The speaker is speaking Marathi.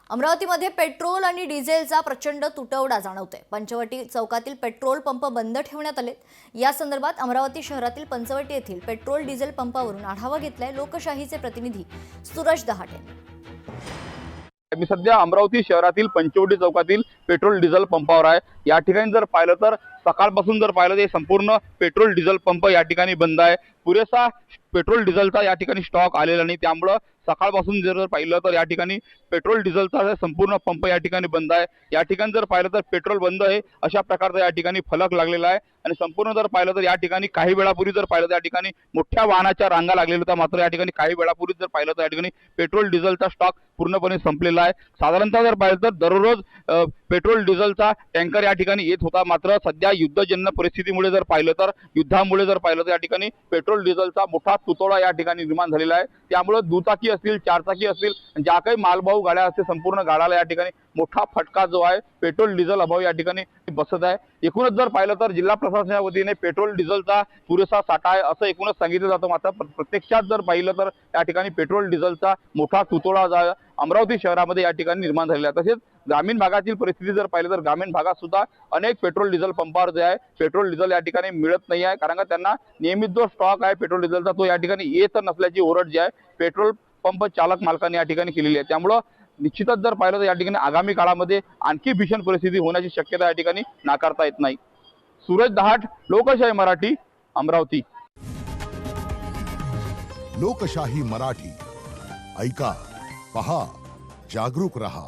अमरावतीमध्ये पेट्रोल आणि डिझेलचा प्रचंड तुटवडा जाणवतोय। पंचवटी चौकातील पेट्रोल पंप बंद ठेवण्यात आले। या संदर्भात अमरावती शहरातील पंचवटी येथील पेट्रोल डिझेल पंपावरून आढावा घेतलाय लोकशाहीचे प्रतिनिधी सूरज दहाटे। मी सध्या अमरावती शहरातील पंचवटी चौकातील पेट्रोल डिझेल पंपावर आहे। या ठिकाणी जर पाहिलं तर सकाळपासून जर पाहिलं तर संपूर्ण पेट्रोल डिझेल पंप या ठिकाणी बंद आहे। पुरेसा पेट्रोल डिझेलचा या ठिकाणी स्टॉक आलेला नाही, त्यामुळे सकाळपासून जर पाहिलं तर या ठिकाणी पेट्रोल डिझेलचा संपूर्ण पंप या ठिकाणी बंद आहे। या ठिकाणी जर पाहिलं तर पेट्रोल बंद आहे अशा प्रकारचा या ठिकाणी फलक लागलेला आहे आणि संपूर्ण जर पाहिलं तर या ठिकाणी काही वेळापूर्वी जर पाहिलं तर या ठिकाणी मोठ्या वाहनाच्या रांगा लागलेल्या होत्या, मात्र या ठिकाणी काही वेळापूर्वी जर पाहिलं तर या ठिकाणी पेट्रोल डिझेलचा स्टॉक पूर्णपणे संपलेला आहे। साधारणतः जर पाहिलं तर दररोज पेट्रोल डिझेलचा टँकर या ठिकाणी येत होता, मात्र सध्या युद्धजन्य परिस्थितीमुळे जर पाहिलं तर युद्धामुळे जर पाहिलं तर या ठिकाणी पेट्रोल डिझेलचा मोठा तुटवडा या ठिकाणी निर्माण झालेला आहे। त्यामुळे दुचाकी असतील, चारचाकी असतील, ज्या काही मालवाहू गाड्या असतील, संपूर्ण गाड्याला या ठिकाणी मोठा फटका जो आहे पेट्रोल डिझेल अभाव या ठिकाणी बसत आहे। एकूणच जर पाहिलं तर जिल्हा प्रशासनाच्या वतीने पेट्रोल डिझेलचा पुरेसा साठा आहे असं एकूणच सांगितलं जातं, मात्र प्रत्यक्षात जर पाहिलं तर या ठिकाणी पेट्रोल डिझेलचा मोठा तुटवडा अमरावती शहरामध्ये या ठिकाणी निर्माण झालेला आहे। तसेच ग्रामीण भागातील परिस्थिती जर पाहिलं तर ग्रामीण भागात सुद्धा अनेक पेट्रोल डिझेल पंपावर जे आहे पेट्रोल डिझेल या ठिकाणी मिळत नाही आहे, कारण का त्यांना नियमित जो स्टॉक आहे पेट्रोल डिझेलचा तो या ठिकाणी येत नसल्याची ओरड जी आहे पेट्रोल पंप चालक मालकांनी या ठिकाणी केलेली आहे। त्यामुळे निश्चितच जर पाहिलं तर या ठिकाणी आगामी काळामध्ये आणखी भीषण परिस्थिती होण्याची शक्यता या ठिकाणी नाकारता येत नाही। सूरज दहाट, लोकशाही मराठी, अमरावती। लोकशाही मराठी ऐका, पहा, जागरूक रहा।